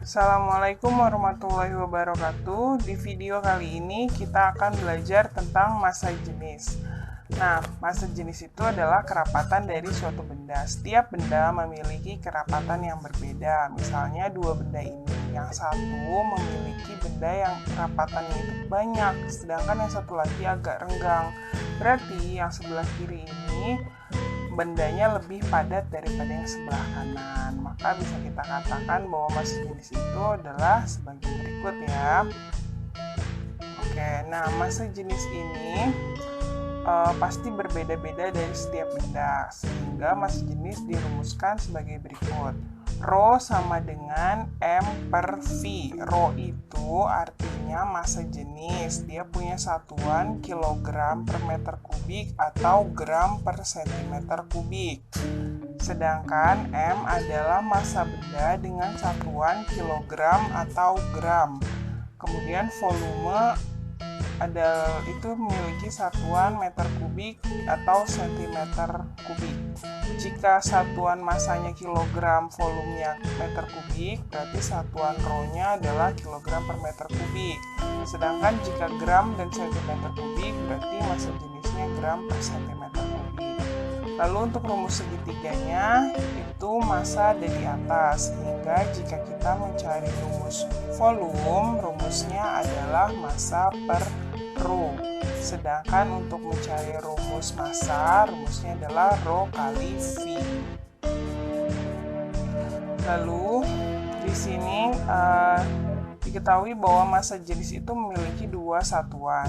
Assalamualaikum warahmatullahi wabarakatuh. Di video kali ini kita akan belajar tentang massa jenis. Nah, massa jenis itu adalah kerapatan dari suatu benda. Setiap benda memiliki kerapatan yang berbeda. Misalnya dua benda ini, yang satu memiliki benda yang kerapatannya itu banyak, sedangkan yang satu lagi agak renggang. Berarti yang sebelah kiri ini bendanya lebih padat daripada yang sebelah kanan. Maka bisa kita katakan bahwa massa jenis itu adalah sebagai berikut ya. Oke, nah massa jenis ini pasti berbeda-beda dari setiap benda, sehingga massa jenis dirumuskan sebagai berikut. Rho sama dengan M per V. Rho itu artinya massa jenis. Dia punya satuan kilogram per meter kubik atau gram per sentimeter kubik. Sedangkan M adalah massa benda dengan satuan kilogram atau gram. Kemudian volume itu memiliki satuan meter kubik atau sentimeter kubik. Jika satuan massanya kilogram, volumenya meter kubik, berarti satuan rho-nya adalah kilogram per meter kubik. Sedangkan jika gram dan sentimeter kubik, berarti massa jenisnya gram per sentimeter kubik. Lalu untuk rumus segitiganya, itu massa ada di atas, sehingga jika kita mencari rumus volume, rumusnya adalah massa per rho. Sedangkan untuk mencari rumus massa, rumusnya adalah rho kali V. Lalu di sini diketahui bahwa massa jenis itu memiliki dua satuan.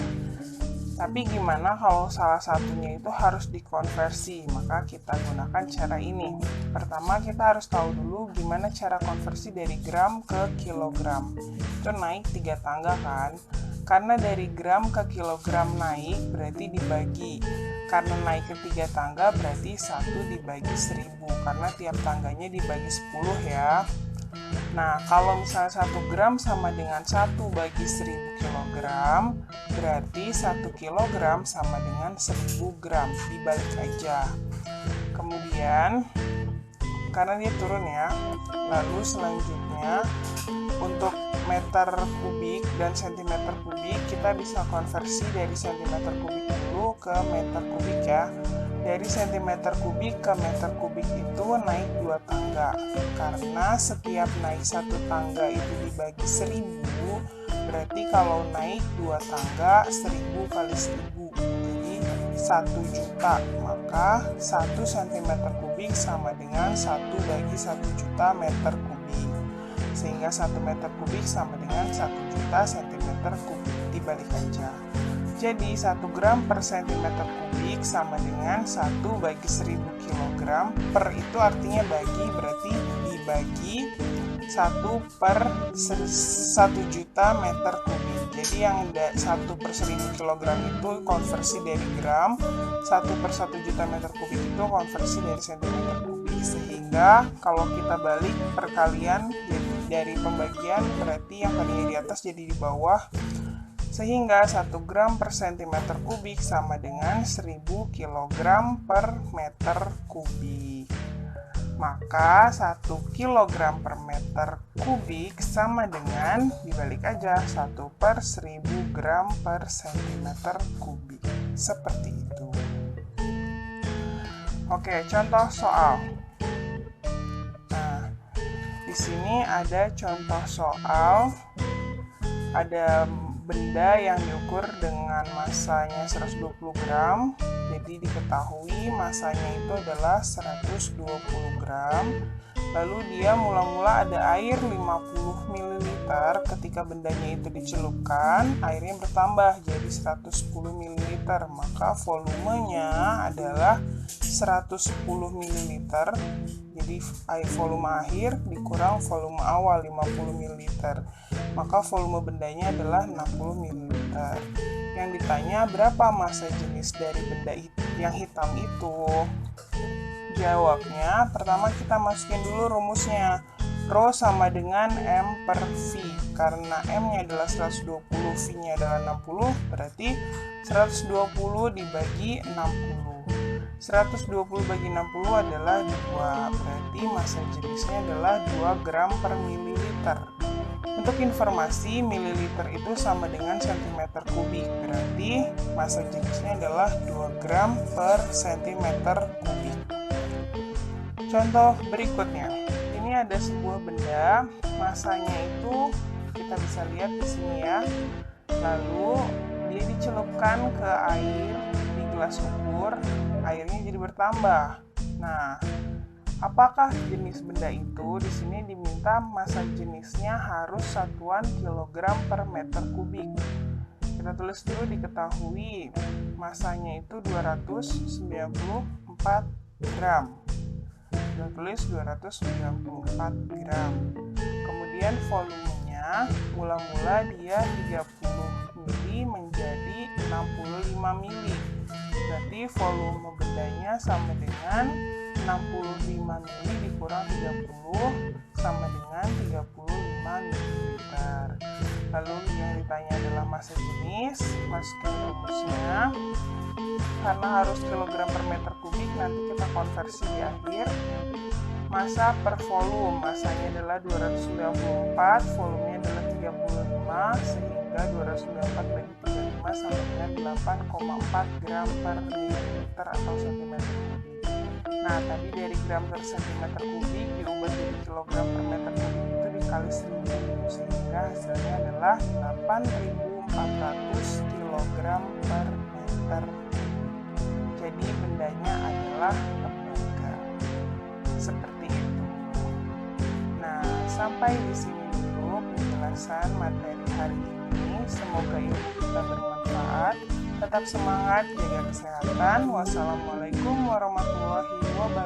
Tapi gimana kalau salah satunya itu harus dikonversi? Maka kita gunakan cara ini. Pertama kita harus tahu dulu gimana cara konversi dari gram ke kilogram. Itu naik 3 tangga kan? Karena dari gram ke kilogram naik berarti dibagi. Karena naik ke 3 tangga berarti 1 dibagi 1000. Karena tiap tangganya dibagi 10 ya. Nah, kalau misalnya 1 gram sama dengan 1 bagi 1000 kilogram, berarti 1 kilogram sama dengan 1000 gram, dibalik aja. Kemudian, karena dia turun ya, lalu selanjutnya untuk meter kubik dan sentimeter kubik, kita bisa konversi dari sentimeter kubik dulu ke meter kubik ya. Dari sentimeter kubik ke meter kubik itu naik 2 tangga. Karena setiap naik 1 tangga itu dibagi 1000, berarti kalau naik 2 tangga 1000 kali 1000. Jadi 1 juta. Maka 1 cm kubik sama dengan 1 bagi 1 juta meter kubik. Sehingga 1 meter kubik sama dengan 1 juta cm kubik. Dibalik aja. Jadi 1 gram per sentimeter kubik sama dengan 1 bagi 1000 kg. Per itu artinya bagi, berarti dibagi 1 per 1 juta meter kubik. Jadi yang 1 per 1000 kg itu konversi dari gram, 1 per 1 juta meter kubik itu konversi dari sentimeter kubik. Sehingga kalau kita balik perkalian dari pembagian, berarti yang tadinya di atas jadi di bawah. Sehingga 1 gram per sentimeter kubik sama dengan 1000 kg per meter kubik. Maka 1 kg per meter kubik sama dengan, dibalik aja, 1 per 1000 gram per sentimeter kubik. Seperti itu. Oke, contoh soal. Nah, di sini ada contoh soal. Ada benda yang diukur dengan massanya 120 gram. Jadi diketahui massanya itu adalah 120 gram. Lalu dia mula-mula ada air 50 ml. Ketika bendanya itu dicelupkan, airnya bertambah jadi 110 ml. Maka volumenya adalah 110 ml. Jadi volume akhir dikurang volume awal 50 ml. Maka volume bendanya adalah 60 ml. Yang ditanya berapa massa jenis dari benda yang hitam itu? Jawabnya, pertama kita masukin dulu rumusnya. Rho sama dengan M per V. Karena M-nya adalah 120, V-nya adalah 60, berarti 120 dibagi 60. 120 bagi 60 adalah 2, berarti massa jenisnya adalah 2 gram per mililiter. Untuk informasi, mililiter itu sama dengan centimeter kubik, berarti massa jenisnya adalah 2 gram per centimeter kubik. Contoh berikutnya, ini ada sebuah benda, massanya itu kita bisa lihat di sini ya. Lalu dia dicelupkan ke air di gelas ukur, airnya jadi bertambah. Nah, apakah jenis benda itu? Di sini diminta massa jenisnya harus satuan kilogram per meter kubik. Kita tulis dulu, diketahui massanya itu 294 gram. Kita tulis 294 gram. Kemudian volumenya mula-mula dia 30 mili menjadi 65 mili. Berarti volume bendanya sama dengan 65 mili dikurang 30 sama dengan 35 ml. Lalu yang ditanya adalah massa jenis, masukkan rumusnya. Karena harus kilogram per meter kubik, nanti kita konversi di akhir. Massa per volume, massanya adalah 294, volumenya adalah 35, sehingga 294 bagi 35 sama dengan 8,4 gram per mililiter atau centimeter kubik. Nah, tadi dari gram per centimeter kubik diubah jadi kilogram per meter kubik itu dikali 1000, sehingga hasilnya adalah 8.400 kilogram per meter kubik. Jadi bendanya adalah tembaga. Seperti itu. Nah, sampai di sini dulu penjelasan materi hari ini. Semoga ilmu kita bermanfaat. Tetap semangat, jaga kesehatan. Wassalamualaikum warahmatullahi wabarakatuh.